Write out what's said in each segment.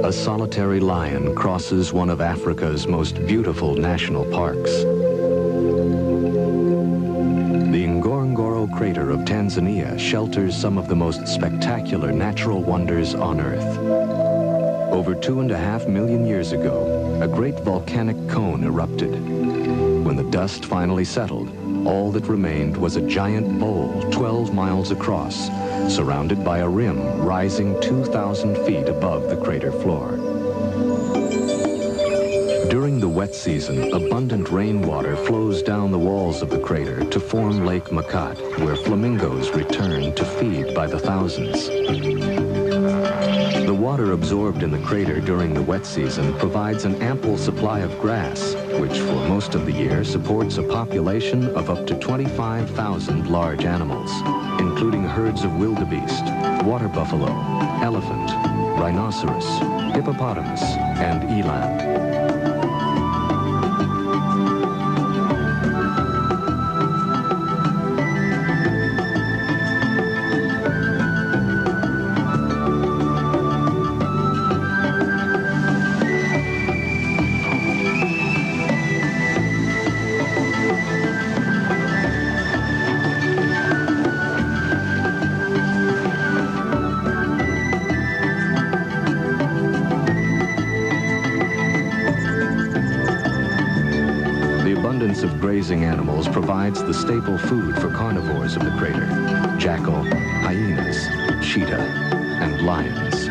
a solitary lion crosses one of Africa's most beautiful national parks. The Ngorongoro crater of Tanzania shelters some of the most spectacular natural wonders on Earth. Over 2.5 million years ago, a great volcanic cone erupted. When the dust finally settled, all that remained was a giant bowl 12 miles across, surrounded by a rim rising 2,000 feet above the crater floor. During the wet season, abundant rainwater flows down the walls of the crater to form Lake Makat, where flamingos return to feed by the thousands. The water absorbed in the crater during the wet season provides an ample supply of grass, which for most of the year supports a population of up to 25,000 large animals, including herds of wildebeest, water buffalo, elephant, rhinoceros, hippopotamus, and eland. Of grazing animals provides the staple food for carnivores of the crater: jackal, hyenas, cheetah, and lions.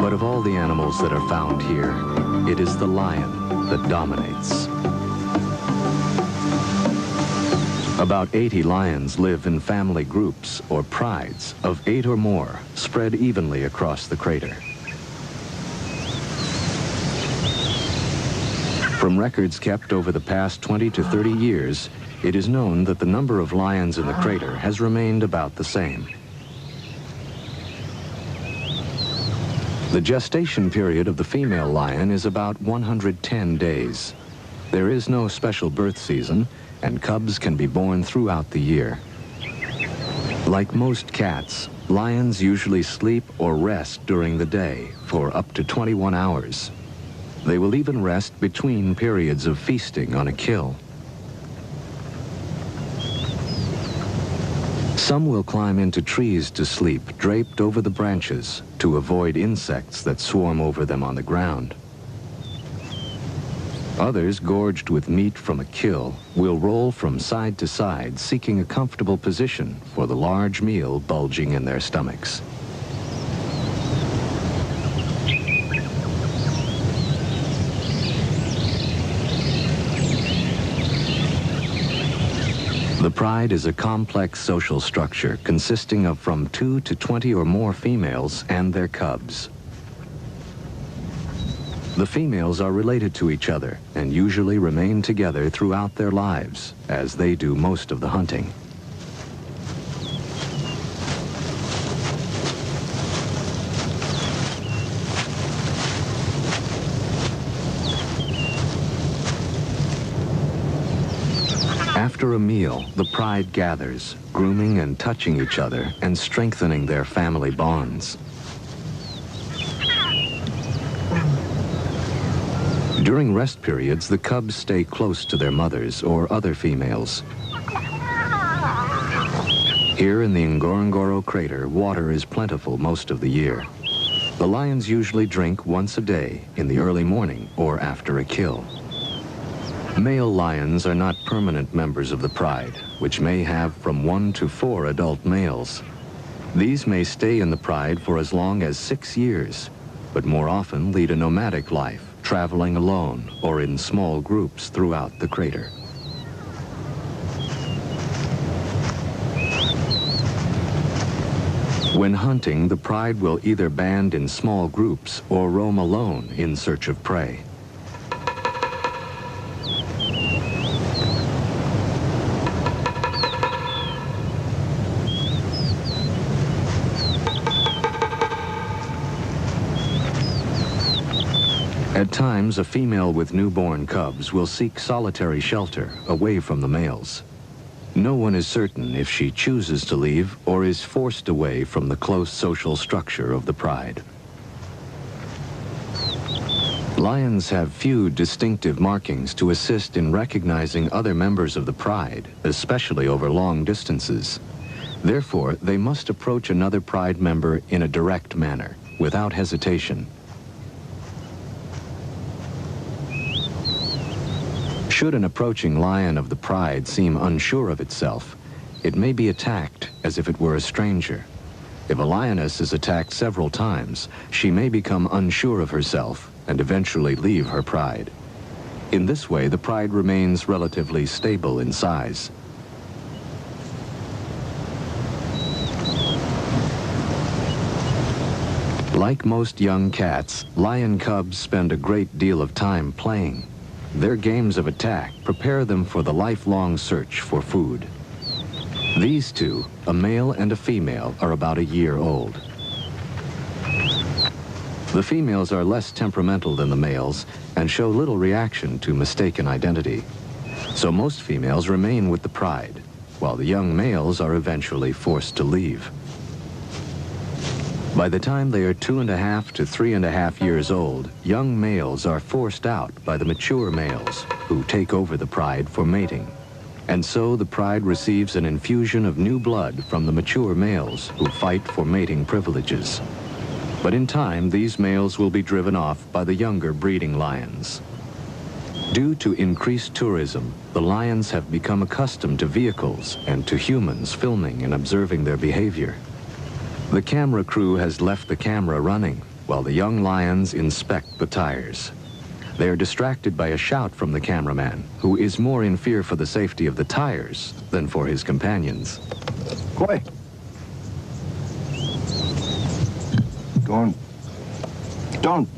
But of all the animals that are found here, it is the lion that dominates. About 80 lions live in family groups, or prides, of 8 or more, spread evenly across the crater. From records kept over the past 20 to 30 years, it is known that the number of lions in the crater has remained about the same. The gestation period of the female lion is about 110 days. There is no special birth season, and cubs can be born throughout the year. Like most cats, lions usually sleep or rest during the day for up to 21 hours. They will even rest between periods of feasting on a kill. Some will climb into trees to sleep, draped over the branches, to avoid insects that swarm over them on the ground. Others, gorged with meat from a kill, will roll from side to side, seeking a comfortable position for the large meal bulging in their stomachs. The pride is a complex social structure consisting of from 2 to 20 or more females and their cubs. The females are related to each other and usually remain together throughout their lives, as they do most of the hunting. After a meal, the pride gathers, grooming and touching each other and strengthening their family bonds. During rest periods, the cubs stay close to their mothers or other females. Here in the Ngorongoro crater, water is plentiful most of the year. The lions usually drink once a day, in the early morning or after a kill. Male lions are not permanent members of the pride, which may have from 1 to 4 adult males. These may stay in the pride for as long as 6 years, but more often lead a nomadic life, traveling alone or in small groups throughout the crater. When hunting, the pride will either band in small groups or roam alone in search of prey. At times, a female with newborn cubs will seek solitary shelter away from the males. No one is certain if she chooses to leave or is forced away from the close social structure of the pride. Lions have few distinctive markings to assist in recognizing other members of the pride, especially over long distances. Therefore, they must approach another pride member in a direct manner, without hesitation. Should an approaching lion of the pride seem unsure of itself, it may be attacked as if it were a stranger. If a lioness is attacked several times, she may become unsure of herself and eventually leave her pride. In this way, the pride remains relatively stable in size. Like most young cats, lion cubs spend a great deal of time playing. Their games of attack prepare them for the lifelong search for food. These two, a male and a female, are about a year old. The females are less temperamental than the males and show little reaction to mistaken identity. So most females remain with the pride, while the young males are eventually forced to leave. By the time they are 2.5 to 3.5 years old, young males are forced out by the mature males, who take over the pride for mating. And so the pride receives an infusion of new blood from the mature males who fight for mating privileges. But in time, these males will be driven off by the younger breeding lions. Due to increased tourism, the lions have become accustomed to vehicles and to humans filming and observing their behavior. The camera crew has left the camera running while the young lions inspect the tires. They are distracted by a shout from the cameraman, who is more in fear for the safety of the tires than for his companions. Koi. Don't.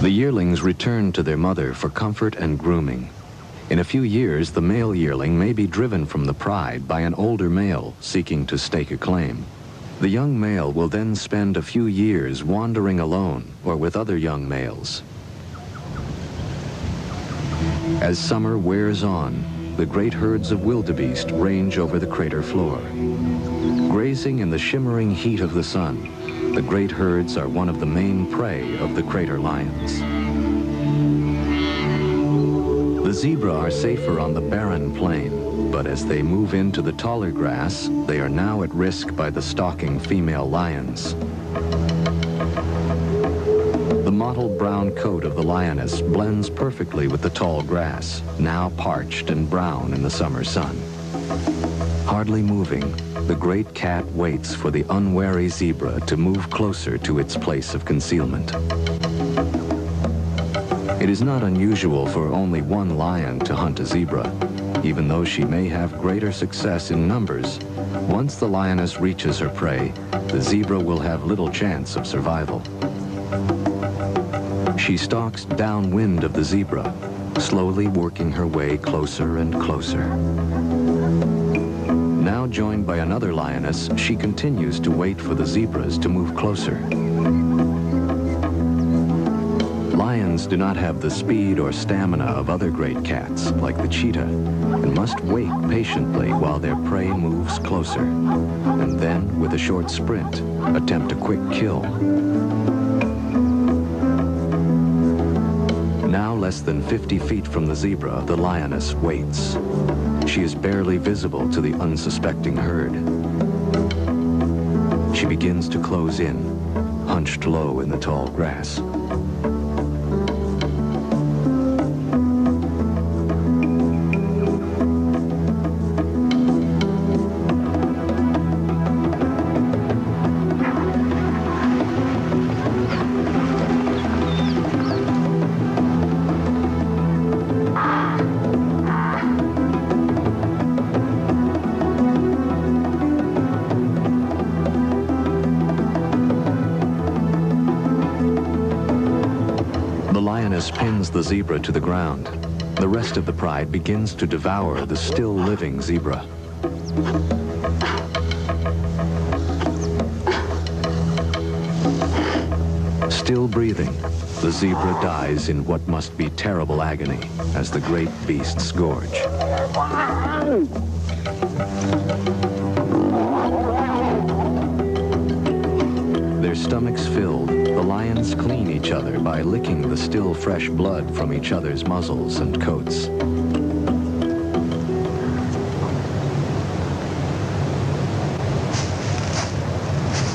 The yearlings return to their mother for comfort and grooming. In a few years, the male yearling may be driven from the pride by an older male seeking to stake a claim. The young male will then spend a few years wandering alone or with other young males. As summer wears on, the great herds of wildebeest range over the crater floor. Grazing in the shimmering heat of the sun, the great herds are one of the main prey of the crater lions. The zebra are safer on the barren plain, but as they move into the taller grass, they are now at risk by the stalking female lions. The mottled brown coat of the lioness blends perfectly with the tall grass, now parched and brown in the summer sun. Hardly moving, the great cat waits for the unwary zebra to move closer to its place of concealment. It is not unusual for only one lion to hunt a zebra. Even though she may have greater success in numbers, once the lioness reaches her prey, the zebra will have little chance of survival. She stalks downwind of the zebra, slowly working her way closer and closer. Now joined by another lioness, she continues to wait for the zebras to move closer. Lions do not have the speed or stamina of other great cats, like the cheetah, and must wait patiently while their prey moves closer, and then, with a short sprint, attempt a quick kill. Now less than 50 feet from the zebra, the lioness waits. She is barely visible to the unsuspecting herd. She begins to close in, hunched low in the tall grass. lioness pins the zebra to the ground. The rest of the pride begins to devour the still living zebra. Still breathing, the zebra dies in what must be terrible agony as the great beasts gorge. Their stomachs filled, the lions clean each other by licking the still fresh blood from each other's muzzles and coats.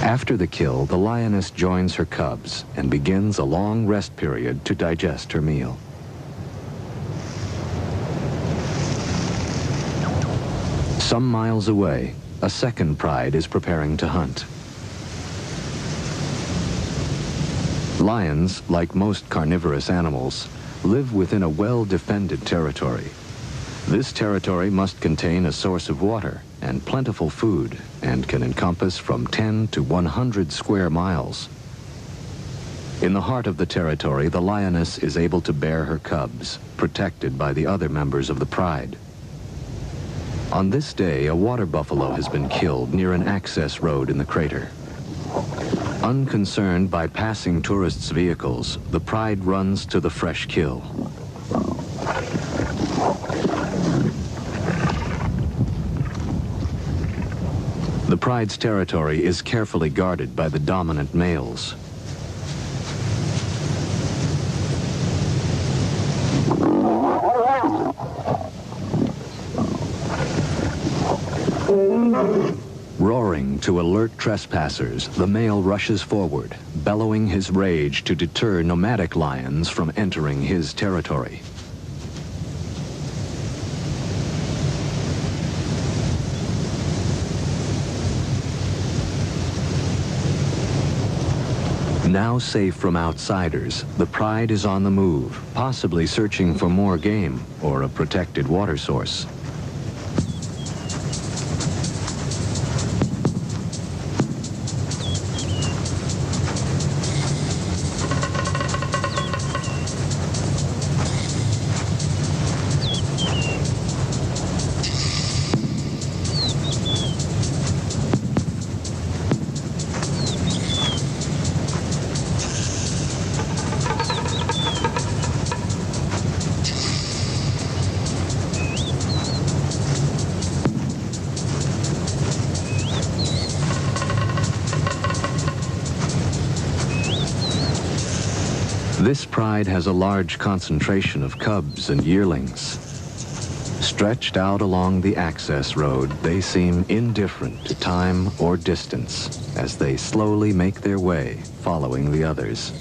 After the kill, the lioness joins her cubs and begins a long rest period to digest her meal. Some miles away, a second pride is preparing to hunt. Lions, like most carnivorous animals, live within a well-defended territory. This territory must contain a source of water and plentiful food, and can encompass from 10 to 100 square miles. In the heart of the territory, the lioness is able to bear her cubs, protected by the other members of the pride. On this day, a water buffalo has been killed near an access road in the crater. Unconcerned by passing tourists' vehicles, the pride runs to the fresh kill. The pride's territory is carefully guarded by the dominant males. Roaring to alert trespassers, the male rushes forward, bellowing his rage to deter nomadic lions from entering his territory. Now safe from outsiders, the pride is on the move, possibly searching for more game or a protected water source. This pride has a large concentration of cubs and yearlings. Stretched out along the access road, they seem indifferent to time or distance as they slowly make their way, following the others.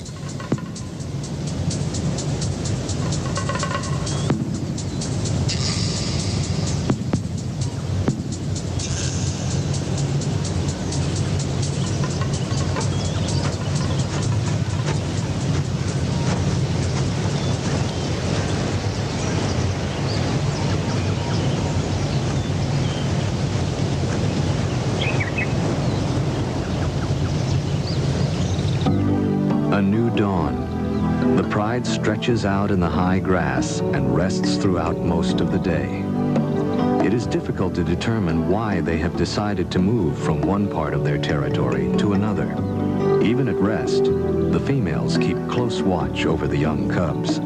A new dawn. The pride stretches out in the high grass and rests throughout most of the day. It is difficult to determine why they have decided to move from one part of their territory to another. Even at rest, the females keep close watch over the young cubs.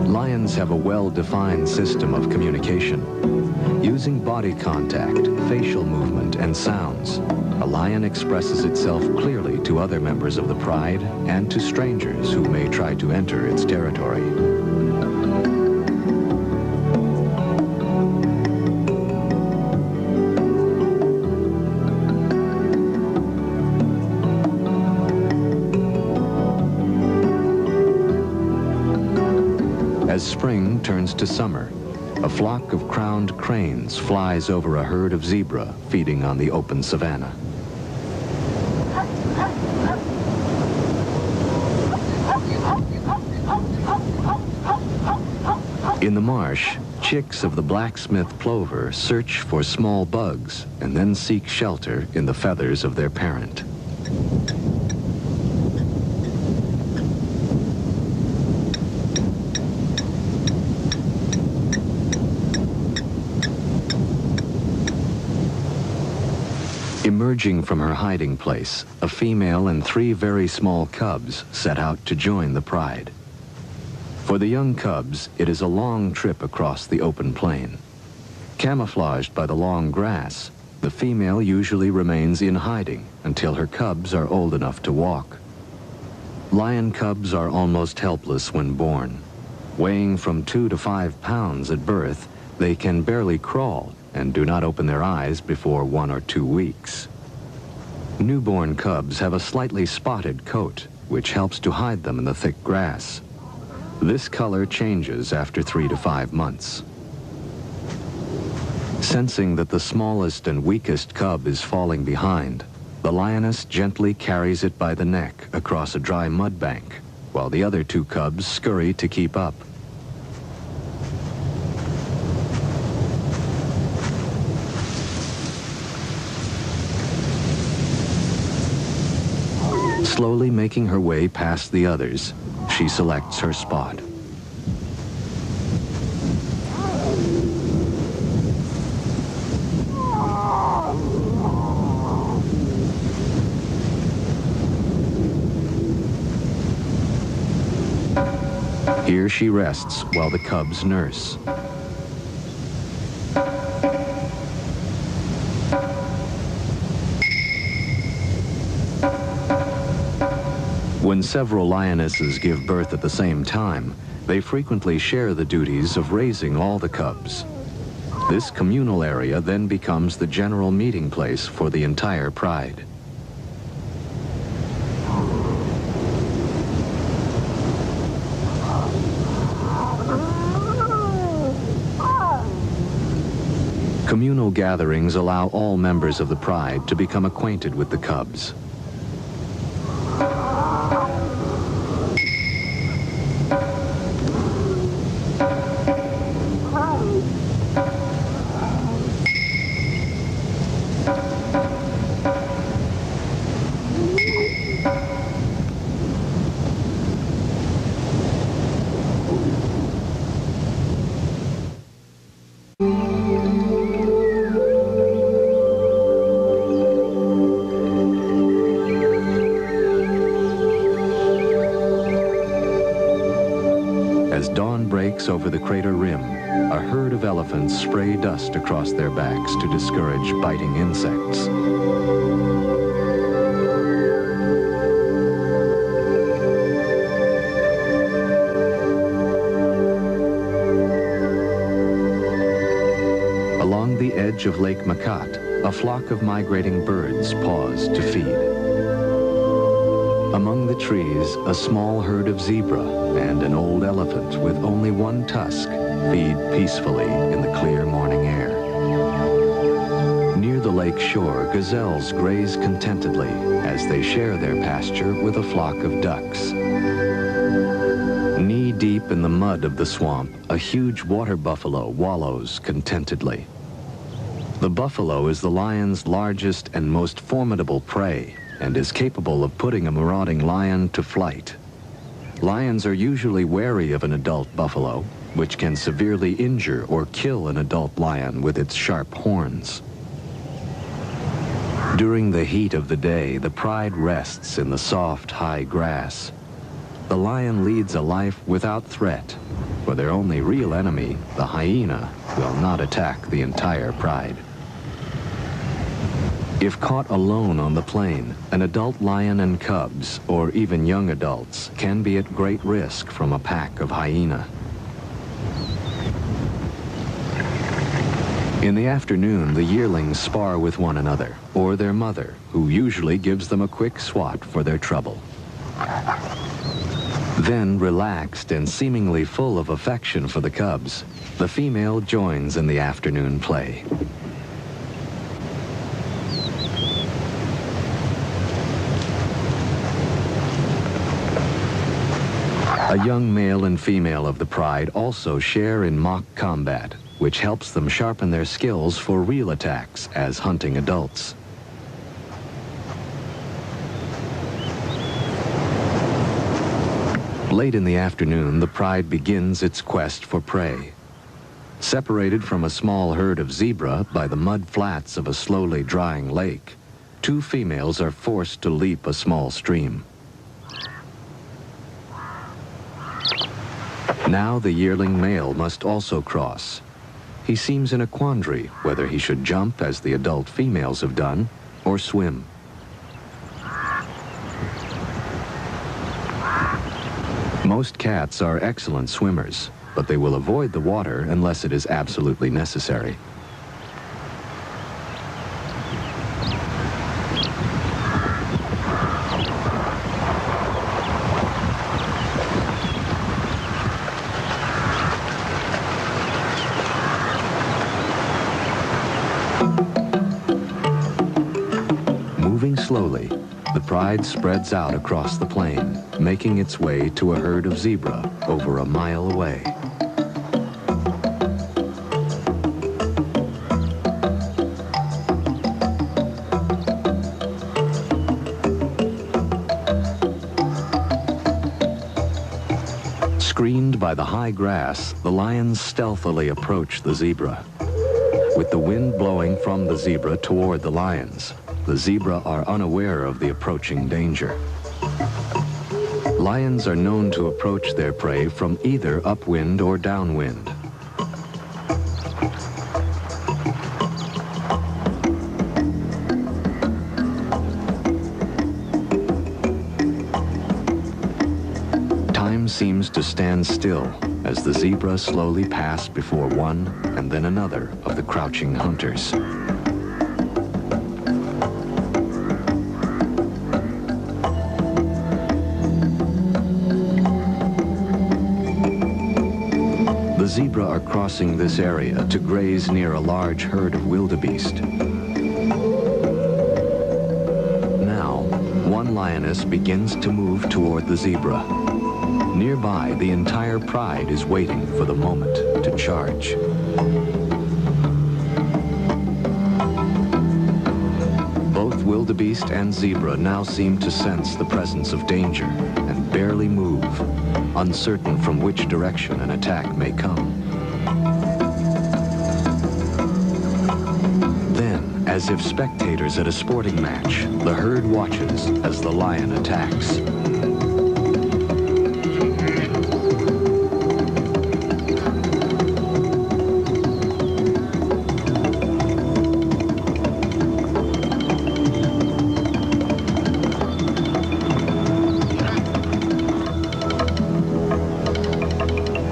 Lions have a well-defined system of communication. Using body contact, facial movement, and sounds, a lion expresses itself clearly to other members of the pride and to strangers who may try to enter its territory. As spring turns to summer, a flock of crowned cranes flies over a herd of zebra feeding on the open savanna. In the marsh, Chicks of the blacksmith plover search for small bugs and then seek shelter in the feathers of their parent. Emerging from her hiding place, a female and 3 very small cubs set out to join the pride. For the young cubs, it is a long trip across the open plain. Camouflaged by the long grass, the female usually remains in hiding until her cubs are old enough to walk. Lion cubs are almost helpless when born. Weighing from 2 to 5 pounds at birth, they can barely crawl and do not open their eyes before 1 or 2 weeks. Newborn cubs have a slightly spotted coat, which helps to hide them in the thick grass. This color changes after 3 to 5 months. Sensing that the smallest and weakest cub is falling behind, the lioness gently carries it by the neck across a dry mud bank, while the other 2 cubs scurry to keep up. Slowly making her way past the others, she selects her spot. Here she rests while the cubs nurse. When several lionesses give birth at the same time, they frequently share the duties of raising all the cubs. This communal area then becomes the general meeting place for the entire pride. Communal gatherings allow all members of the pride to become acquainted with the cubs. As dawn breaks over the crater rim, a herd of elephants spray dust across their backs to discourage biting insects. Along the edge of Lake Makat, a flock of migrating birds pause to feed. Among the trees, a small herd of zebra and an old elephant with only 1 tusk feed peacefully in the clear morning air. Near the lake shore, gazelles graze contentedly as they share their pasture with a flock of ducks. Knee-deep in the mud of the swamp, a huge water buffalo wallows contentedly. The buffalo is the lion's largest and most formidable prey, and is capable of putting a marauding lion to flight. Lions are usually wary of an adult buffalo, which can severely injure or kill an adult lion with its sharp horns. During the heat of the day, the pride rests in the soft, high grass. The lion leads a life without threat, for their only real enemy, the hyena, will not attack the entire pride. If caught alone on the plain, an adult lion and cubs, or even young adults, can be at great risk from a pack of hyena. In the afternoon, the yearlings spar with one another, or their mother, who usually gives them a quick swat for their trouble. Then, relaxed and seemingly full of affection for the cubs, the female joins in the afternoon play. A young male and female of the pride also share in mock combat, which helps them sharpen their skills for real attacks as hunting adults. Late in the afternoon, the pride begins its quest for prey. Separated from a small herd of zebra by the mud flats of a slowly drying lake, two females are forced to leap a small stream. Now the yearling male must also cross. He seems in a quandary whether he should jump as the adult females have done or swim. Most cats are excellent swimmers, but they will avoid the water unless it is absolutely necessary. Moving slowly, the pride spreads out across the plain, making its way to a herd of zebra over a mile away. Screened by the high grass, the lions stealthily approach the zebra. With the wind blowing from the zebra toward the lions, the zebra are unaware of the approaching danger. Lions are known to approach their prey from either upwind or downwind. Time seems to stand still as the zebra slowly pass before one and then another of the crouching hunters. The zebra are crossing this area to graze near a large herd of wildebeest. Now, one lioness begins to move toward the zebra. Nearby, the entire pride is waiting for the moment to charge. Both wildebeest and zebra now seem to sense the presence of danger and barely move, uncertain from which direction an attack may come. Then, as if spectators at a sporting match, the herd watches as the lion attacks.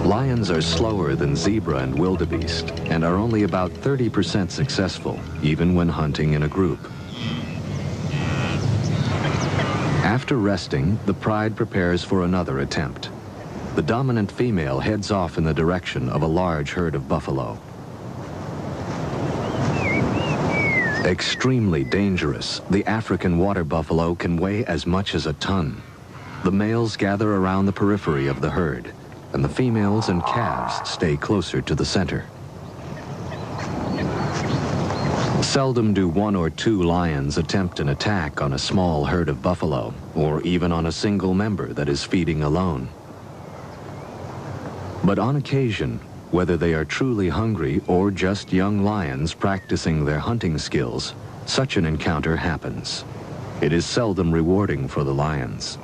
Lions are slower than zebra and wildebeest and are only about 30% successful, even when hunting in a group. After resting, the pride prepares for another attempt. The dominant female heads off in the direction of a large herd of buffalo. Extremely dangerous, the African water buffalo can weigh as much as a ton. The males gather around the periphery of the herd, and the females and calves stay closer to the center. Seldom do one or two lions attempt an attack on a small herd of buffalo, or even on a single member that is feeding alone. But on occasion, whether they are truly hungry or just young lions practicing their hunting skills, such an encounter happens. It is seldom rewarding for the lions.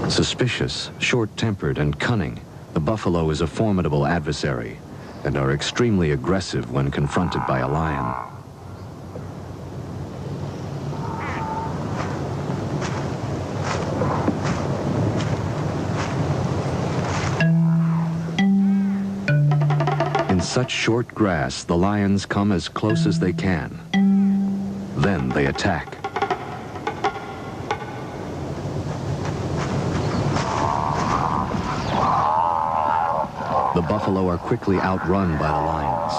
Suspicious, short-tempered, and cunning, the buffalo is a formidable adversary and are extremely aggressive when confronted by a lion. In such short grass, the lions come as close as they can. Then they attack. The buffalo are quickly outrun by the lions.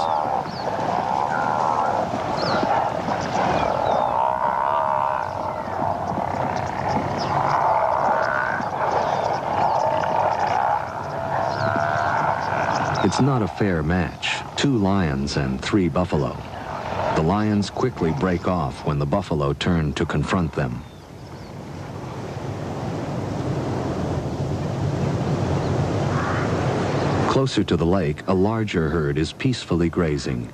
It's not a fair match. 2 lions and 3 buffalo. The lions quickly break off when the buffalo turn to confront them. Closer to the lake, a larger herd is peacefully grazing.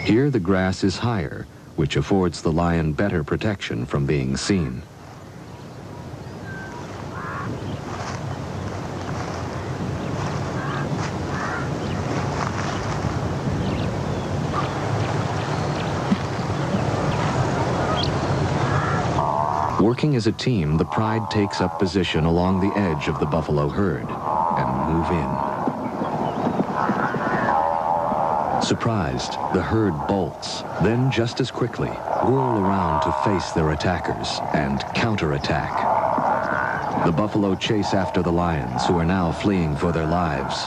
Here the grass is higher, which affords the lion better protection from being seen. Working as a team, the pride takes up position along the edge of the buffalo herd and move in. Surprised, the herd bolts, then just as quickly, whirl around to face their attackers and counterattack. The buffalo chase after the lions, who are now fleeing for their lives.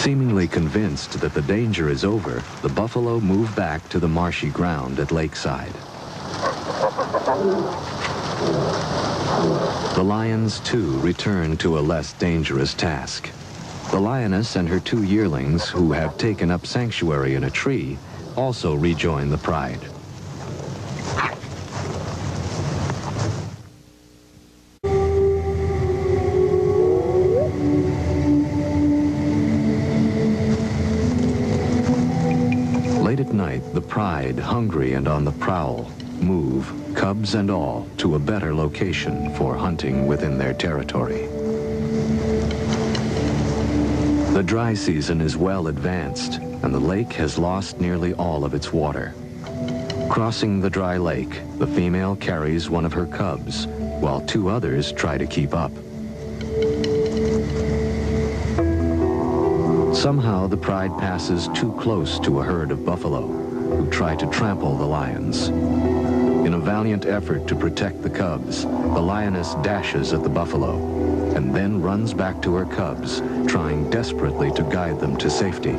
Seemingly convinced that the danger is over, the buffalo move back to the marshy ground at lakeside. The lions, too, return to a less dangerous task. The lioness and her 2 yearlings, who have taken up sanctuary in a tree, also rejoin the pride. Late at night, the pride, hungry and on the prowl, move, cubs and all, to a better location for hunting within their territory. The dry season is well advanced, and the lake has lost nearly all of its water. Crossing the dry lake, the female carries one of her cubs, while 2 others try to keep up. Somehow, the pride passes too close to a herd of buffalo, who try to trample the lions. In a valiant effort to protect the cubs, the lioness dashes at the buffalo, and then runs back to her cubs, trying desperately to guide them to safety.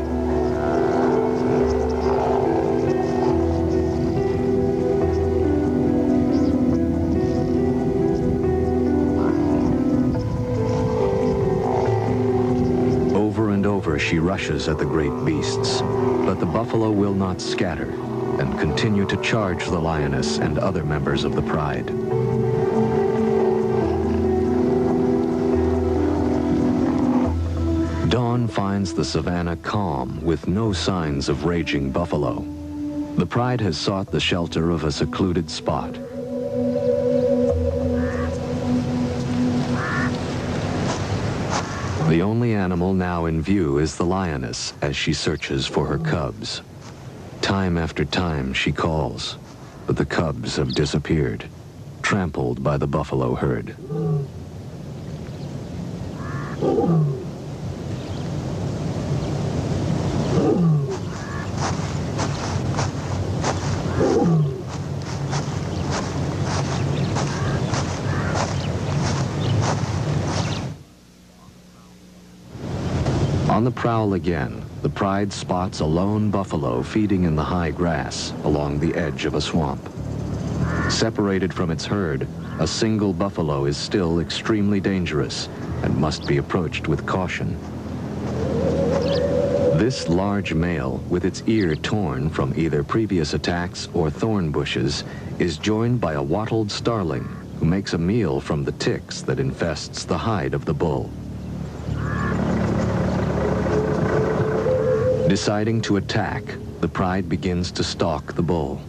She rushes at the great beasts, but the buffalo will not scatter and continue to charge the lioness and other members of the pride. Dawn finds the savanna calm with no signs of raging buffalo. The pride has sought the shelter of a secluded spot. The only animal now in view is the lioness as she searches for her cubs. Time after time she calls, but the cubs have disappeared, trampled by the buffalo herd. On the prowl again, the pride spots a lone buffalo feeding in the high grass along the edge of a swamp. Separated from its herd, a single buffalo is still extremely dangerous and must be approached with caution. This large male, with its ear torn from either previous attacks or thorn bushes, is joined by a wattled starling who makes a meal from the ticks that infests the hide of the bull. Deciding to attack, the pride begins to stalk the bull.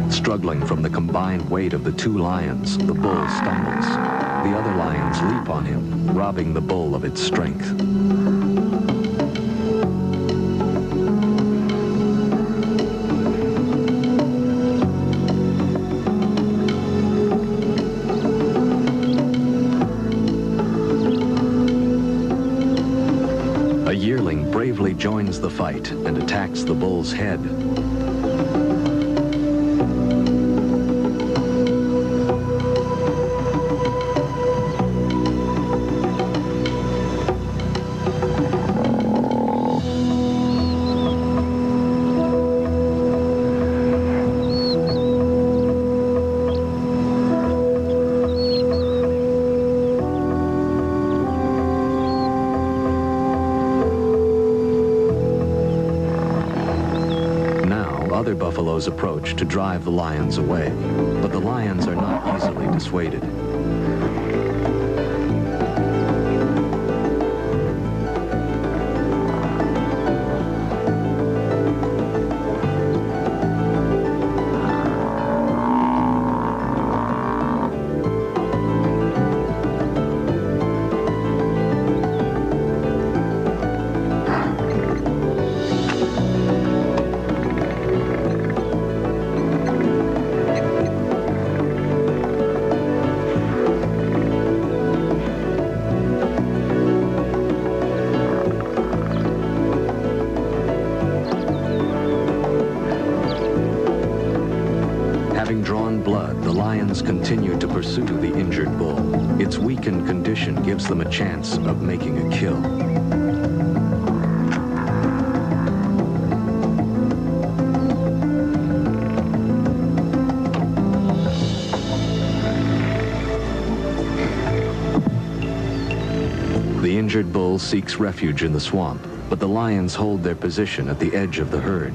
Struggling from the combined weight of the two lions, the bull stumbles. The other lions leap on him, robbing the bull of its strength. A yearling bravely joins the fight and attacks the bull's head. Other buffaloes approach to drive the lions away, but the lions are not easily dissuaded. Having drawn blood, the lions continue to pursue the injured bull. Its weakened condition gives them a chance of making a kill. The injured bull seeks refuge in the swamp, but the lions hold their position at the edge of the herd.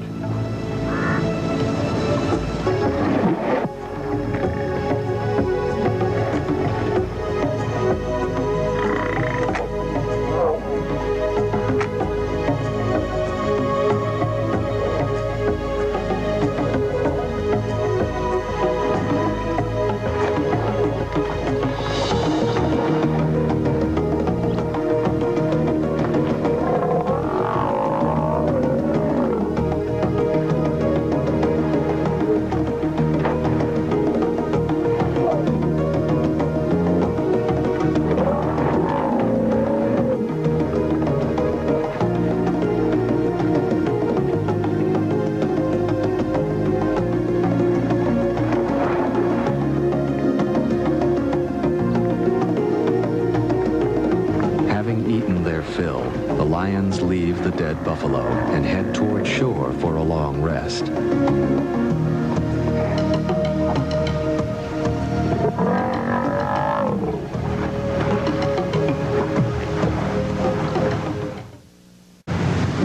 shore for a long rest.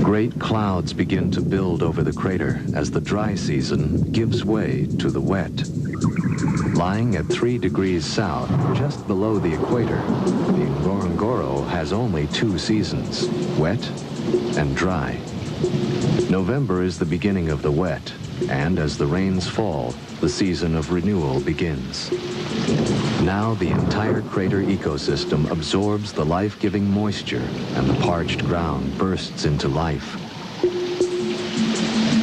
Great clouds begin to build over the crater as the dry season gives way to the wet. Lying at 3 degrees south, just below the equator, the Ngorongoro has only 2 seasons, wet and dry. November is the beginning of the wet, and as the rains fall, the season of renewal begins. Now the entire crater ecosystem absorbs the life-giving moisture, and the parched ground bursts into life.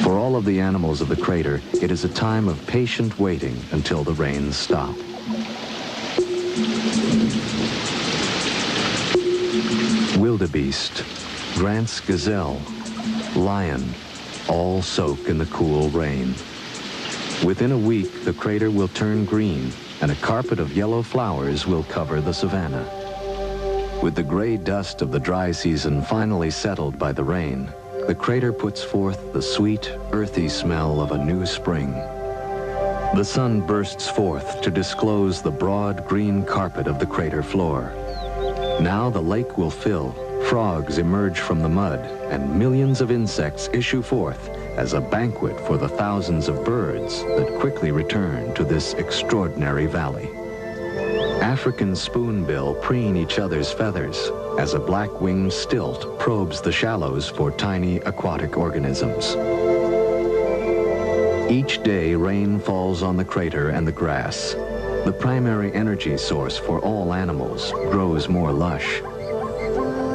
For all of the animals of the crater, it is a time of patient waiting until the rains stop. Wildebeest, Grant's gazelle, lion, all soak in the cool rain. Within a week, the crater will turn green, and a carpet of yellow flowers will cover the savanna. With the gray dust of the dry season finally settled by the rain, the crater puts forth the sweet, earthy smell of a new spring. The sun bursts forth to disclose the broad green carpet of the crater floor. Now the lake will fill, frogs emerge from the mud, and millions of insects issue forth as a banquet for the thousands of birds that quickly return to this extraordinary valley. African spoonbill preen each other's feathers as a black-winged stilt probes the shallows for tiny aquatic organisms. Each day, rain falls on the crater and the grass. The primary energy source for all animals grows more lush.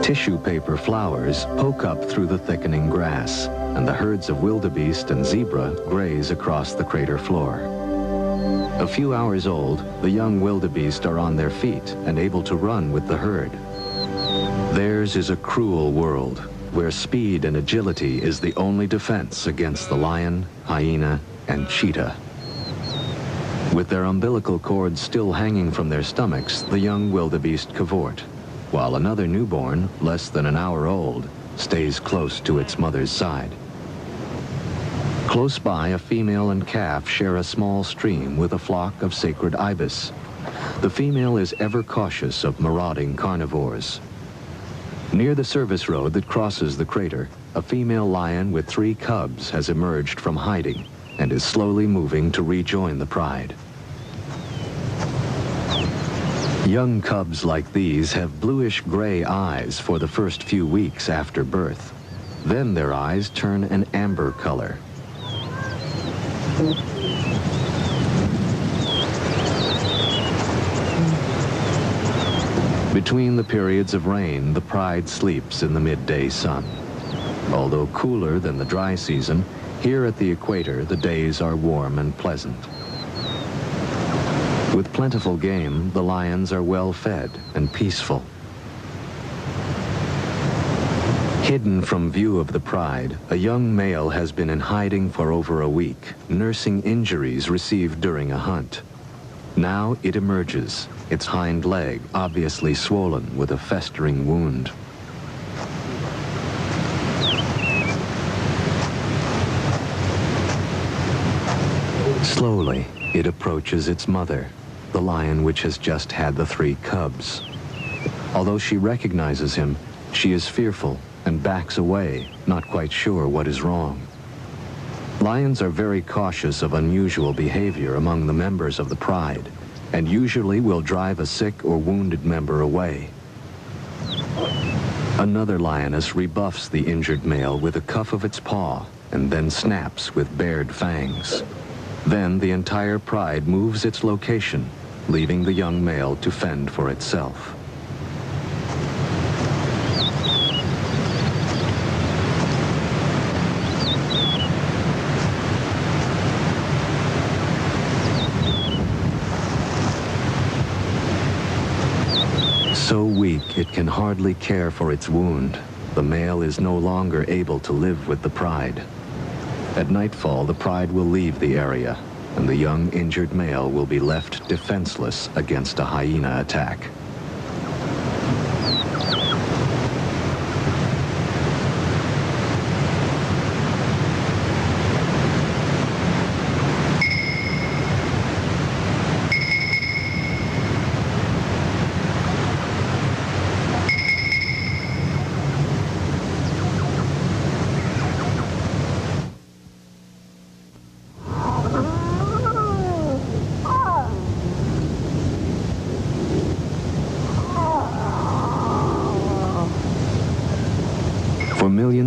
Tissue paper flowers poke up through the thickening grass, and the herds of wildebeest and zebra graze across the crater floor. A few hours old, the young wildebeest are on their feet and able to run with the herd. Theirs is a cruel world, where speed and agility is the only defense against the lion, hyena, and cheetah. With their umbilical cords still hanging from their stomachs, the young wildebeest cavort, while another newborn, less than an hour old, stays close to its mother's side. Close by, a female and calf share a small stream with a flock of sacred ibis. The female is ever cautious of marauding carnivores. Near the service road that crosses the crater, a female lion with 3 cubs has emerged from hiding and is slowly moving to rejoin the pride. Young cubs like these have bluish-gray eyes for the first few weeks after birth. Then their eyes turn an amber color. Between the periods of rain, the pride sleeps in the midday sun. Although cooler than the dry season, here at the equator, the days are warm and pleasant. With plentiful game, the lions are well fed and peaceful. Hidden from view of the pride, a young male has been in hiding for over a week, nursing injuries received during a hunt. Now it emerges, its hind leg obviously swollen with a festering wound. Slowly, it approaches its mother, the lion which has just had the 3 cubs. Although she recognizes him, she is fearful and backs away, not quite sure what is wrong. Lions are very cautious of unusual behavior among the members of the pride, and usually will drive a sick or wounded member away. Another lioness rebuffs the injured male with a cuff of its paw, and then snaps with bared fangs. Then the entire pride moves its location, leaving the young male to fend for itself. So weak it can hardly care for its wound, the male is no longer able to live with the pride. At nightfall, the pride will leave the area, and the young injured male will be left defenseless against a hyena attack.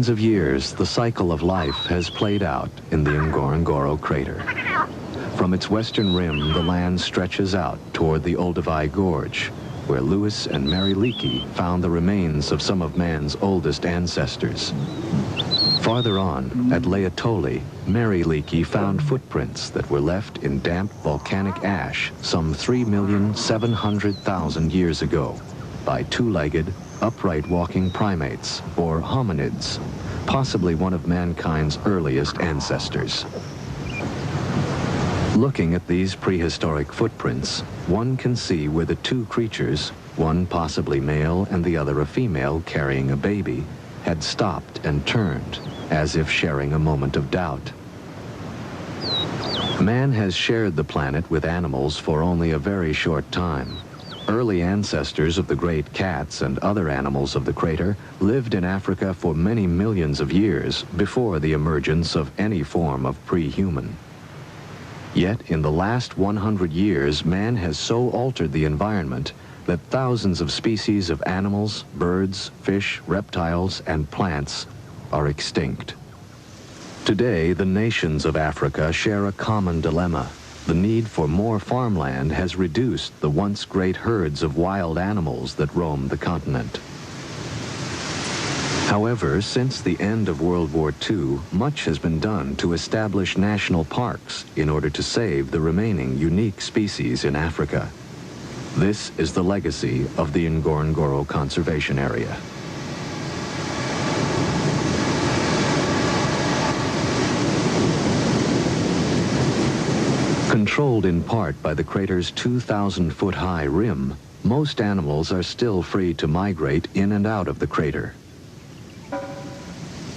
millions of years, the cycle of life has played out in the Ngorongoro crater. From its western rim, the land stretches out toward the Olduvai Gorge, where Lewis and Mary Leakey found the remains of some of man's oldest ancestors. Farther on, at Laetoli, Mary Leakey found footprints that were left in damp volcanic ash some 3,700,000 years ago by two-legged, upright walking primates, or hominids, possibly one of mankind's earliest ancestors. Looking at these prehistoric footprints, one can see where the two creatures, one possibly male and the other a female carrying a baby, had stopped and turned, as if sharing a moment of doubt. Man has shared the planet with animals for only a very short time. Early ancestors of the great cats and other animals of the crater lived in Africa for many millions of years before the emergence of any form of pre-human. Yet in the last 100 years, man has so altered the environment that thousands of species of animals, birds, fish, reptiles, and plants are extinct. Today, the nations of Africa share a common dilemma. The need for more farmland has reduced the once great herds of wild animals that roam the continent. However, since the end of World War II, much has been done to establish national parks in order to save the remaining unique species in Africa. This is the legacy of the Ngorongoro Conservation Area. Controlled in part by the crater's 2,000-foot-high rim, most animals are still free to migrate in and out of the crater.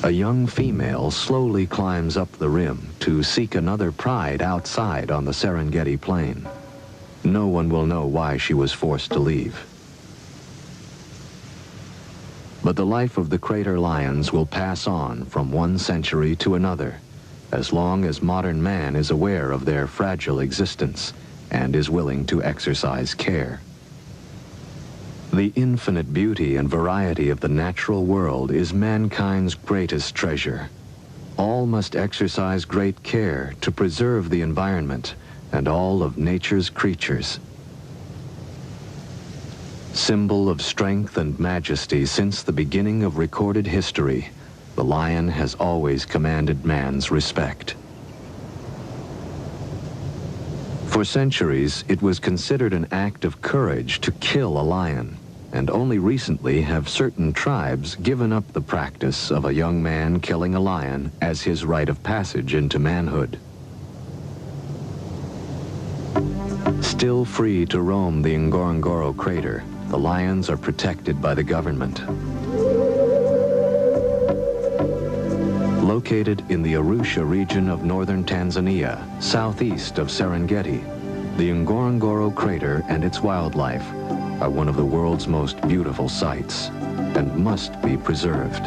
A young female slowly climbs up the rim to seek another pride outside on the Serengeti plain. No one will know why she was forced to leave. But the life of the crater lions will pass on from one century to another, as long as modern man is aware of their fragile existence and is willing to exercise care. The infinite beauty and variety of the natural world is mankind's greatest treasure. All must exercise great care to preserve the environment and all of nature's creatures. Symbol of strength and majesty since the beginning of recorded history, the lion has always commanded man's respect. For centuries, it was considered an act of courage to kill a lion, and only recently have certain tribes given up the practice of a young man killing a lion as his rite of passage into manhood. Still free to roam the Ngorongoro crater, the lions are protected by the government. Located in the Arusha region of northern Tanzania, southeast of Serengeti, the Ngorongoro crater and its wildlife are one of the world's most beautiful sights and must be preserved.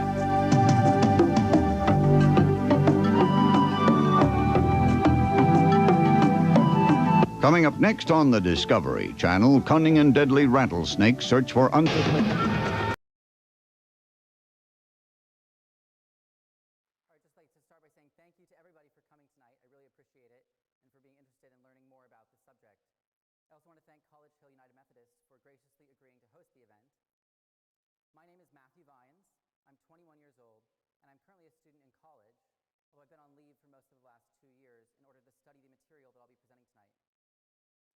Coming up next on the Discovery Channel, cunning and deadly rattlesnakes search for I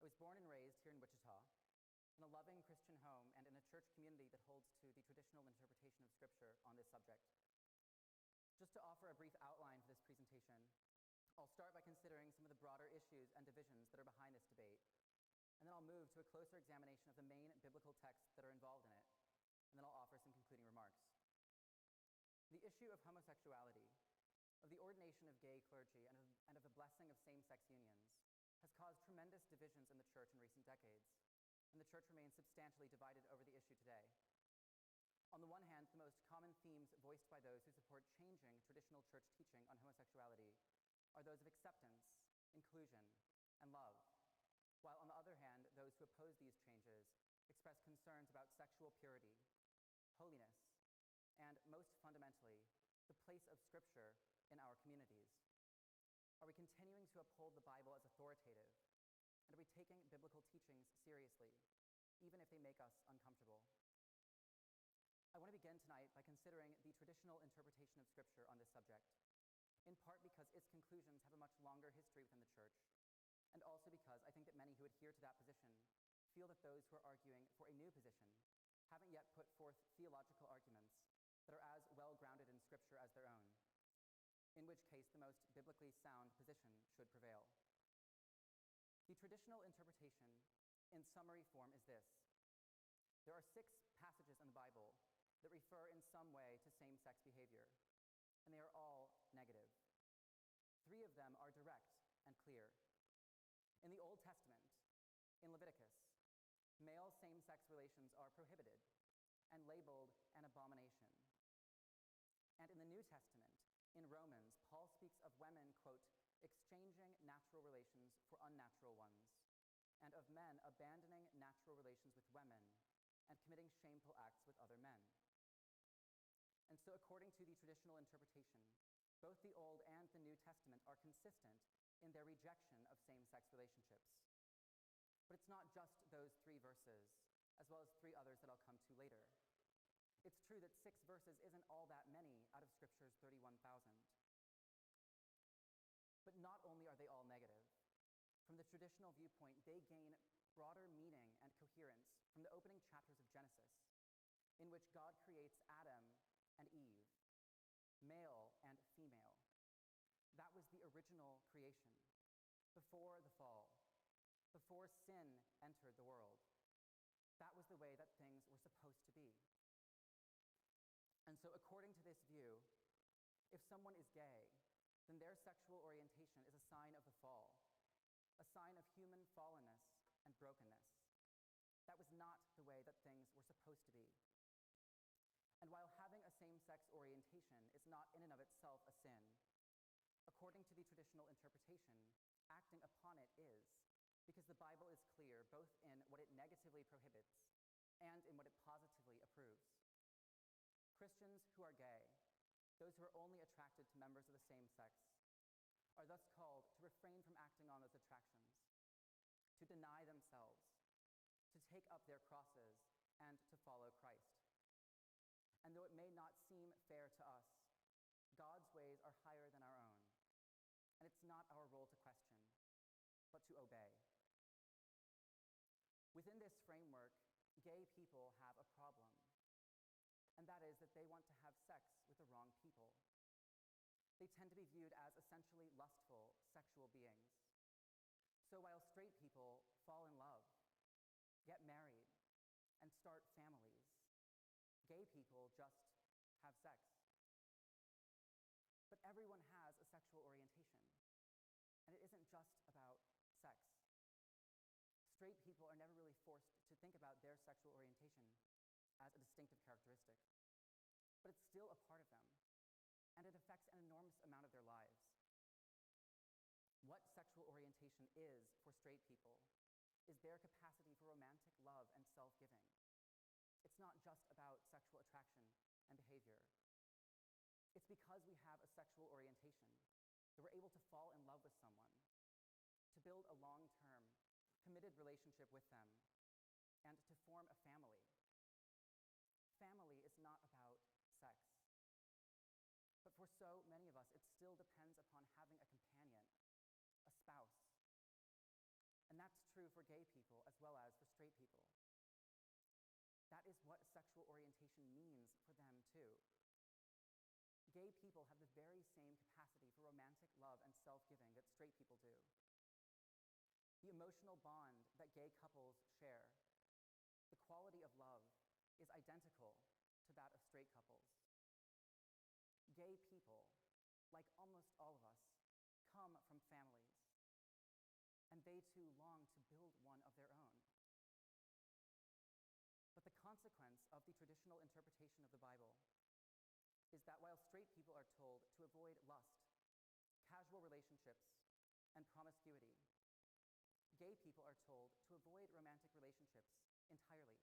was born and raised here in Wichita, in a loving Christian home and in a church community that holds to the traditional interpretation of Scripture on this subject. Just to offer a brief outline for this presentation, I'll start by considering some of the broader issues and divisions that are behind this debate, and then I'll move to a closer examination of the main biblical texts that are involved in it, and then I'll offer some concluding remarks. The issue of homosexuality, of the ordination of gay clergy, and of the blessing of same-sex unions has caused tremendous divisions in the church in recent decades, and the church remains substantially divided over the issue today. On the one hand, the most common themes voiced by those who support changing traditional church teaching on homosexuality are those of acceptance, inclusion, and love, while on the other hand, those who oppose these changes express concerns about sexual purity, holiness, and most fundamentally, the place of Scripture in our communities? Are we continuing to uphold the Bible as authoritative? And are we taking biblical teachings seriously, even if they make us uncomfortable? I want to begin tonight by considering the traditional interpretation of Scripture on this subject, in part because its conclusions have a much longer history within the Church, and also because I think that many who adhere to that position feel that those who are arguing for a new position haven't yet put forth theological arguments that are as well grounded in Scripture as their own, in which case the most biblically sound position should prevail. The traditional interpretation, in summary form, is this. There are 6 passages in the Bible that refer in some way to same-sex behavior, and they are all negative. 3 of them are direct and clear. In the Old Testament, in Leviticus, male same-sex relations are prohibited and labeled an abomination. And in the New Testament, in Romans, Paul speaks of women, quote, exchanging natural relations for unnatural ones, and of men abandoning natural relations with women and committing shameful acts with other men. And so according to the traditional interpretation, both the Old and the New Testament are consistent in their rejection of same-sex relationships. But it's not just those 3 verses, as well as 3 others that I'll come to later. It's true that 6 verses isn't all that many out of Scripture's 31,000. But not only are they all negative, from the traditional viewpoint, they gain broader meaning and coherence from the opening chapters of Genesis, in which God creates Adam and Eve, male and female. That was the original creation, before the fall, before sin entered the world. That was the way that things were supposed to be. And so according to this view, if someone is gay, then their sexual orientation is a sign of the fall, a sign of human fallenness and brokenness. That was not the way that things were supposed to be. And while having a same-sex orientation is not in and of itself a sin, according to the traditional interpretation, acting upon it is, because the Bible is clear both in what it negatively prohibits and in what it positively approves. Christians who are gay, those who are only attracted to members of the same sex, are thus called to refrain from acting on those attractions, to deny themselves, to take up their crosses, and to follow Christ. And though it may not seem fair to us, God's ways are higher than our own, and it's not our role to question, but to obey. Within this framework, gay people have a problem, and that is that they want to have sex with the wrong people. They tend to be viewed as essentially lustful, sexual beings. So while straight people fall in love, get married, and start families, gay people just have sex. But everyone has a sexual orientation, and it isn't just about sex. Straight people are never really forced to think about their sexual orientation as a distinctive characteristic, but it's still a part of them, and it affects an enormous amount of their lives. What sexual orientation is for straight people is their capacity for romantic love and self-giving. It's not just about sexual attraction and behavior. It's because we have a sexual orientation that we're able to fall in love with someone, to build a long-term, committed relationship with them, and to form a family. Family is not about sex. But for so many of us, it still depends upon having a companion, a spouse. And that's true for gay people as well as for straight people. That is what sexual orientation means for them too. Gay people have the very same capacity for romantic love and self-giving that straight people do. The emotional bond that gay couples share, the quality of love, is identical to that of straight couples. Gay people, like almost all of us, come from families, and they too long to build one of their own. But the consequence of the traditional interpretation of the Bible is that while straight people are told to avoid lust, casual relationships, and promiscuity, gay people are told to avoid romantic relationships entirely.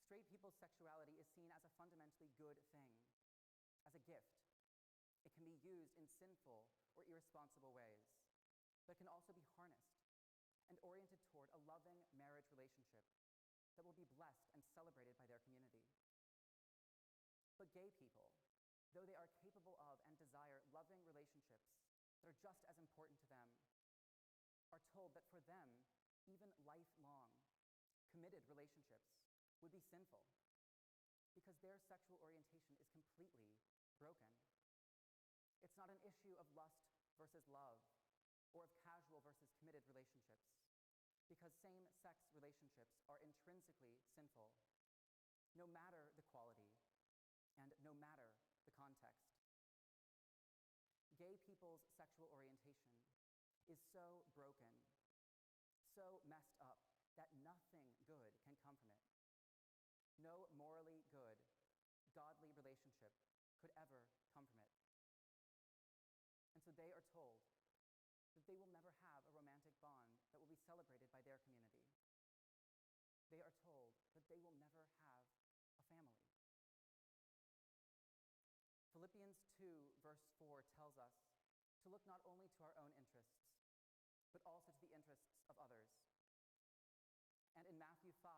Straight people's sexuality is seen as a fundamentally good thing, as a gift. It can be used in sinful or irresponsible ways, but it can also be harnessed and oriented toward a loving marriage relationship that will be blessed and celebrated by their community. But gay people, though they are capable of and desire loving relationships that are just as important to them, are told that for them, even lifelong, committed relationships would be sinful because their sexual orientation is completely broken. It's not an issue of lust versus love or of casual versus committed relationships, because same-sex relationships are intrinsically sinful, no matter the quality and no matter the context. Gay people's sexual orientation is so broken, so messed up, that nothing good can come from it. No morally good, godly relationship could ever come from it. And so they are told that they will never have a romantic bond that will be celebrated by their community. They are told that they will never have a family. Philippians 2, verse 4 tells us to look not only to our own interests, but also to the interests of others. And in Matthew 5,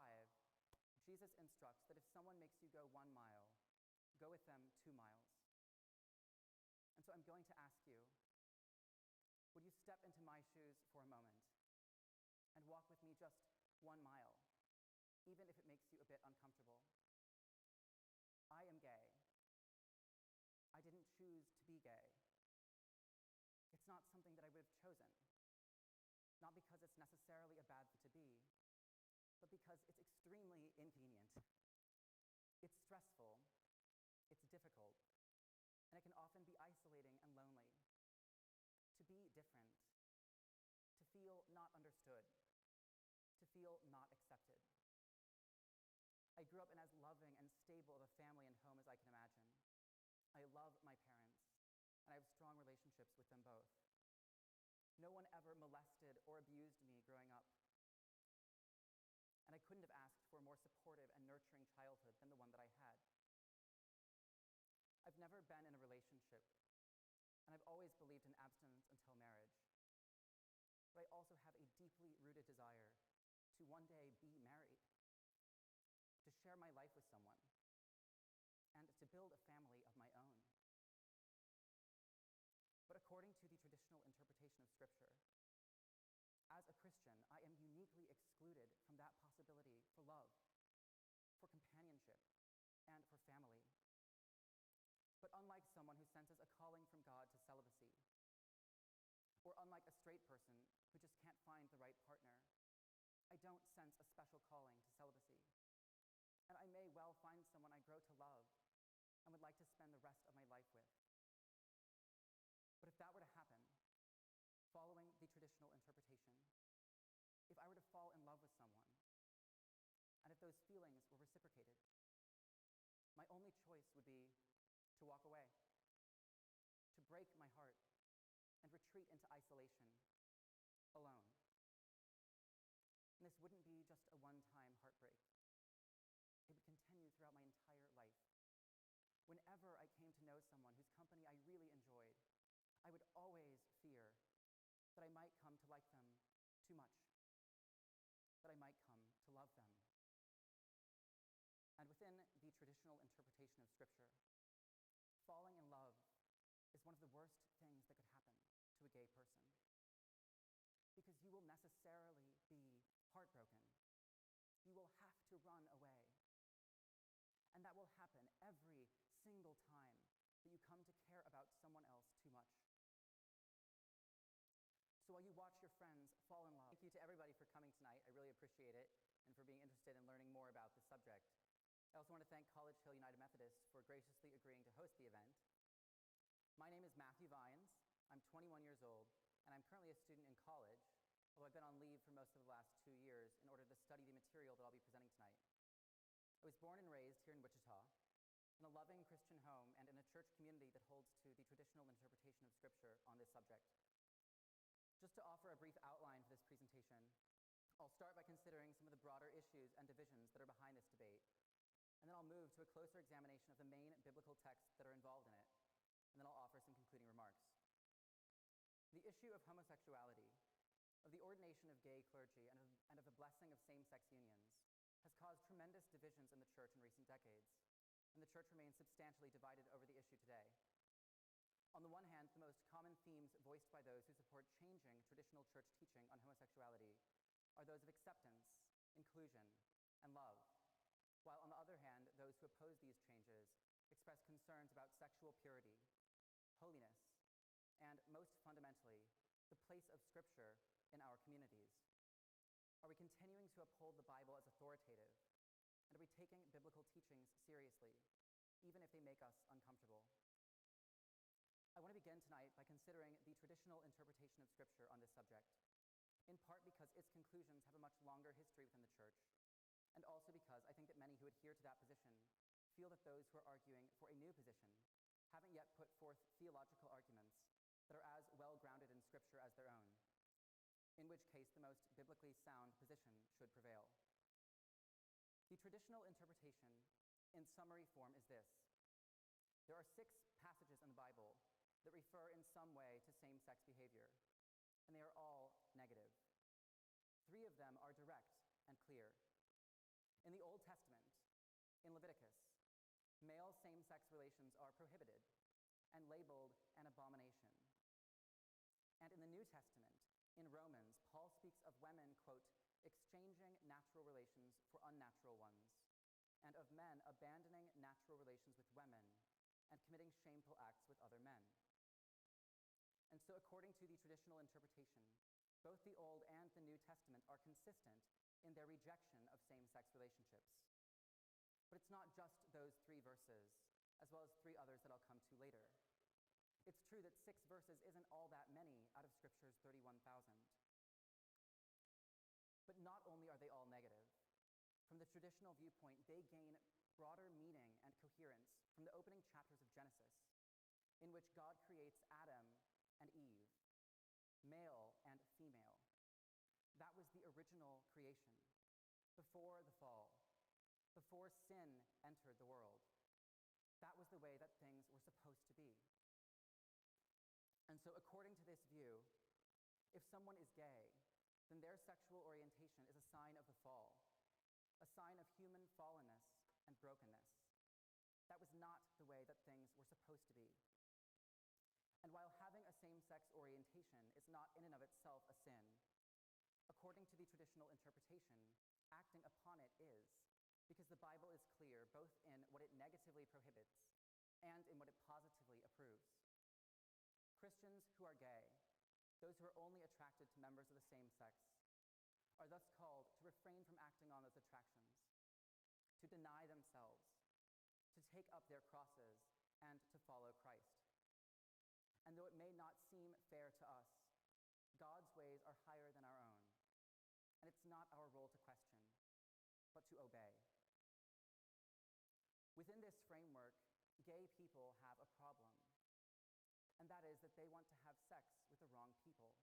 Jesus instructs that if someone makes you go 1 mile, go with them 2 miles. And so I'm going to ask you, would you step into my shoes for a moment and walk with me just 1 mile, even if it makes you a bit uncomfortable? I am gay. I didn't choose to be gay. It's not something that I would have chosen, not because it's necessarily a bad thing to be, but because it's extremely inconvenient. It's stressful, it's difficult, and it can often be isolating and lonely. To be different, to feel not understood, to feel not accepted. I grew up in as loving and stable of a family and home as I can imagine. I love my parents, and I have strong relationships with them both. No one ever molested or abused me growing up. And I couldn't have asked for a more supportive and nurturing childhood than the one that I had. I've never been in a relationship, and I've always believed in abstinence until marriage. But I also have a deeply rooted desire to one day be married, to share my life with someone, and to build a family of my own. But according to the traditional interpretation of Scripture, as a Christian, I am uniquely excluded from that possibility for love, for companionship, and for family. But unlike someone who senses a calling from God to celibacy, or unlike a straight person who just can't find the right partner, I don't sense a special calling to celibacy. And I may well find someone I grow to love and would like to spend the rest of my life with. But if that were to happen, following the traditional interpretation, if I were to fall in love with someone, and if those feelings were reciprocated, my only choice would be to walk away, to break my heart, and retreat into isolation, alone. And this wouldn't be just a one-time heartbreak. It would continue throughout my entire life. Whenever I came to know someone whose company I really enjoyed, I would always fear that I might come to like them too much, that I might come to love them. And within the traditional interpretation of Scripture, falling in love is one of the worst things that could happen to a gay person, because you will necessarily be heartbroken. You will have to run away. And that will happen every single time that you come to care about someone else too much. So while you watch your friends fall in love, thank you to everybody for coming tonight. I really appreciate it, and for being interested in learning more about this subject. I also want to thank College Hill United Methodist for graciously agreeing to host the event. My name is Matthew Vines. I'm 21 years old, and I'm currently a student in college, although I've been on leave for most of the last 2 years in order to study the material that I'll be presenting tonight. I was born and raised here in Wichita, in a loving Christian home and in a church community that holds to the traditional interpretation of Scripture on this subject. Just to offer a brief outline for this presentation, I'll start by considering some of the broader issues and divisions that are behind this debate, and and then I'll move to a closer examination of the main biblical texts that are involved in it, and then I'll offer some concluding remarks. The issue of homosexuality, of the ordination of gay clergy, and of the blessing of same-sex unions has caused tremendous divisions in the church in recent decades, and the church remains substantially divided over the issue today. On the one hand, the most common themes voiced by those who support changing traditional church teaching on homosexuality are those of acceptance, inclusion, and love, while on the other hand, those who oppose these changes express concerns about sexual purity, holiness, and most fundamentally, the place of Scripture in our communities. Are we continuing to uphold the Bible as authoritative? And are we taking biblical teachings seriously, even if they make us uncomfortable? I want to begin tonight by considering the traditional interpretation of Scripture on this subject, in part because its conclusions have a much longer history within the church, and also because I think that many who adhere to that position feel that those who are arguing for a new position haven't yet put forth theological arguments that are as well grounded in Scripture as their own, in which case the most biblically sound position should prevail. The traditional interpretation, in summary form, is this. There are 6 passages in the Bible that refer in some way to same-sex behavior, and they are all negative. 3 of them are direct and clear. In the Old Testament, in Leviticus, male same-sex relations are prohibited and labeled an abomination. And in the New Testament, in Romans, Paul speaks of women, quote, exchanging natural relations for unnatural ones, and of men abandoning natural relations with women and committing shameful acts with other men. And so according to the traditional interpretation, both the Old and the New Testament are consistent in their rejection of same-sex relationships. But it's not just those 3 verses, as well as 3 others that I'll come to later. It's true that 6 verses isn't all that many out of Scripture's 31,000. But not only are they all negative, from the traditional viewpoint, they gain broader meaning and coherence from the opening chapters of Genesis, in which God creates Adam and Eve, male and female. That was the original creation, before the fall, before sin entered the world. That was the way that things were supposed to be. And so according to this view, if someone is gay, then their sexual orientation is a sign of the fall, a sign of human fallenness and brokenness. That was not the way that things were supposed to be. And while having a same-sex orientation is not in and of itself a sin, according to the traditional interpretation, acting upon it is, because the Bible is clear both in what it negatively prohibits and in what it positively approves. Christians who are gay, those who are only attracted to members of the same sex, are thus called to refrain from acting on those attractions, to deny themselves, to take up their crosses, and to follow Christ. And though it may not seem fair to us, God's ways are higher than our own, and it's not our role to question, but to obey. Within this framework, gay people have a problem, and that is that they want to have sex with the wrong people.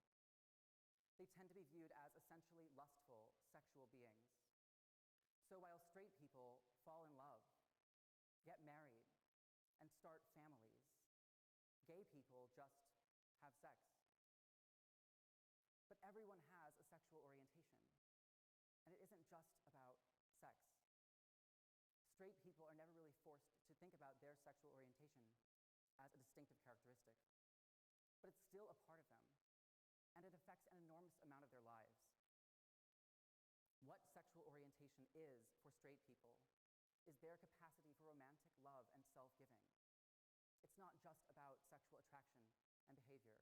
They tend to be viewed as essentially lustful, sexual beings. So while straight people fall in love, get married, and start families, gay people just have sex. But everyone has a sexual orientation, and it isn't just about sex. Straight people are never really forced to think about their sexual orientation as a distinctive characteristic. But it's still a part of them, and it affects an enormous amount of their lives. What sexual orientation is for straight people is their capacity for romantic love and self-giving. It's not just about sexual attraction and behavior.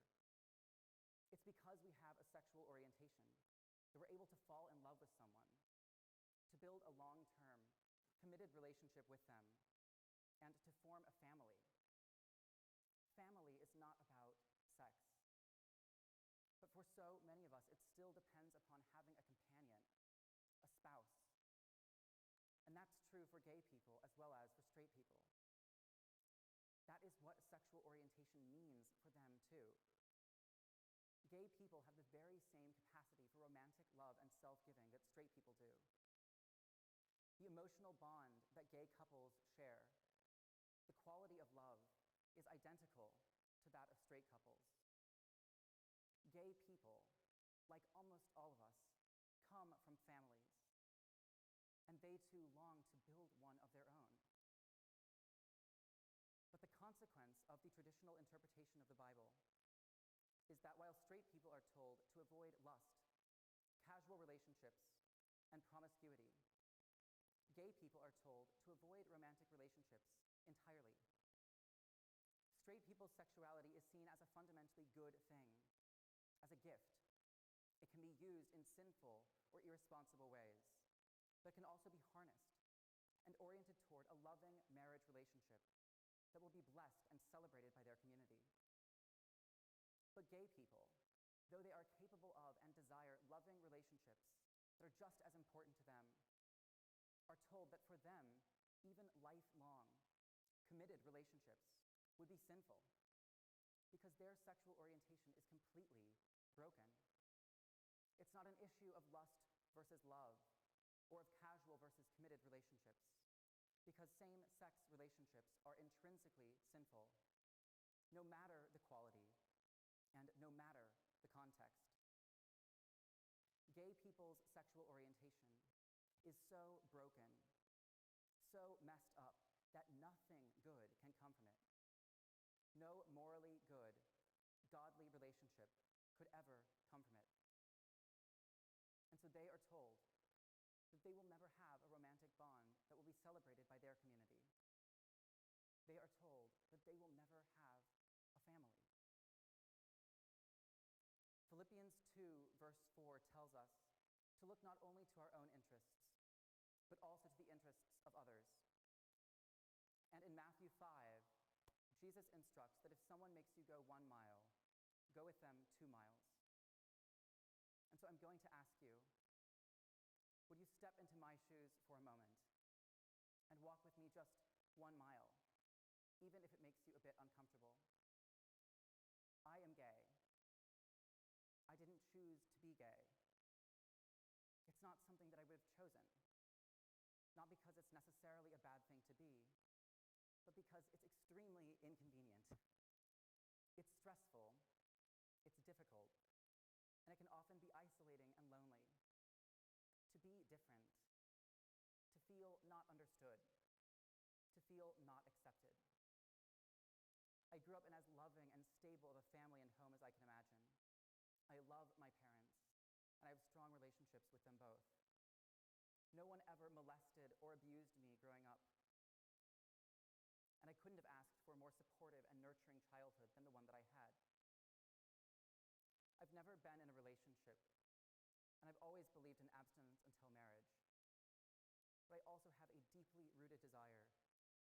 It's because we have a sexual orientation that we're able to fall in love with someone, to build a long-term, committed relationship with them, and to form a family. Family is not about sex. But for so many of us, it still depends upon having a companion, a spouse. And that's true for gay people as well as for straight people. That is what sexual orientation means for them too. Gay people have the very same capacity for romantic love and self-giving that straight people do. the emotional bond that gay couples share, the quality of love is identical to that of straight couples. Gay people, like almost all of us, come from families, and they too long to build one of their own. But the consequence of the traditional interpretation of the Bible is that while straight people are told to avoid lust, casual relationships, and promiscuity, gay people are told to avoid romantic relationships entirely. Straight people's sexuality is seen as a fundamentally good thing, as a gift. It can be used in sinful or irresponsible ways, but it can also be harnessed and oriented toward a loving marriage relationship that will be blessed and celebrated by their community. But gay people, though they are capable of and desire loving relationships that are just as important to them, are told that for them, even lifelong, committed relationships would be sinful because their sexual orientation is completely broken. It's not an issue of lust versus love or of casual versus committed relationships, because same-sex relationships are intrinsically sinful, no matter the quality and no matter the context. Gay people's sexual orientation is so broken, so messed up, that nothing good can come from it. No morally good, godly relationship could ever come from it. And so they are told that they will never have a romantic bond that will be celebrated by their community. They are told that they will never have a family. Philippians 2, verse 4 tells us to look not only to our own interests, but also to the interests of others. And in Matthew 5, Jesus instructs that if someone makes you go 1 mile, go with them 2 miles. And so I'm going to ask you, would you step into my shoes for a moment and walk with me just 1 mile, even if it makes you a bit uncomfortable? I am gay. I didn't choose to be gay. It's not something that I would have chosen, not because it's necessarily a bad thing to be, but because it's extremely inconvenient. It's stressful, it's difficult, and it can often be isolating and lonely. To be different, to feel not understood, to feel not accepted. I grew up in as loving and stable of a family and home as I can imagine. I love my parents, and I have strong relationships with them both. No one ever molested or abused me growing up. And I couldn't have asked for a more supportive and nurturing childhood than the one that I had. I've never been in a relationship, and I've always believed in abstinence until marriage. But I also have a deeply rooted desire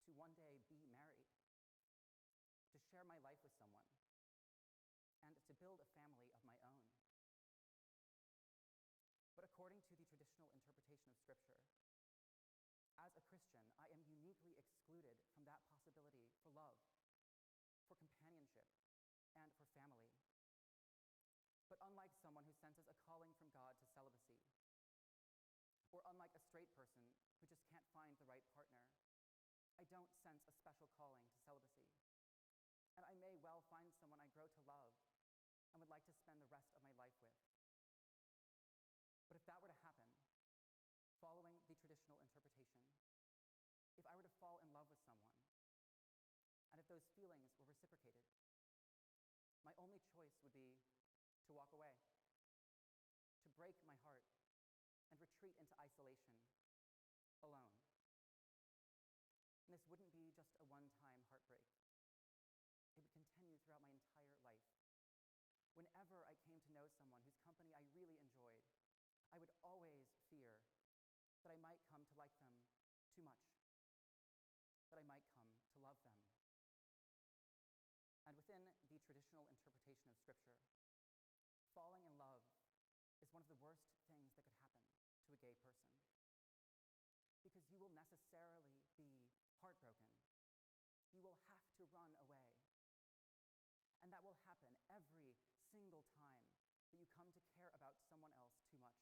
to one day be married, to share my life with someone, and to build a family of my own. But according to the traditional interpretation of Scripture, as a Christian, I am uniquely excluded from that possibility for love, for companionship, and for family. But unlike someone who senses a calling from God to celibacy, or unlike a straight person who just can't find the right partner, I don't sense a special calling to celibacy. And I may well find someone I grow to love and would like to spend the rest of my life with. But if that were to happen, following the traditional interpretation, if I were to fall in love with someone, and if those feelings were reciprocated, my only choice would be to walk away, to break my heart, and retreat into isolation, alone. And this wouldn't be just a one-time heartbreak. It would continue throughout my entire life. Whenever I came to know someone whose company I really enjoyed, I would always fear that I might come to like them too much, that I might come to love them. And within the traditional interpretation of Scripture, falling in love is one of the worst things that could happen to a gay person, because you will necessarily be heartbroken. You will have to run away. And that will happen every single time that you come to care about someone else too much.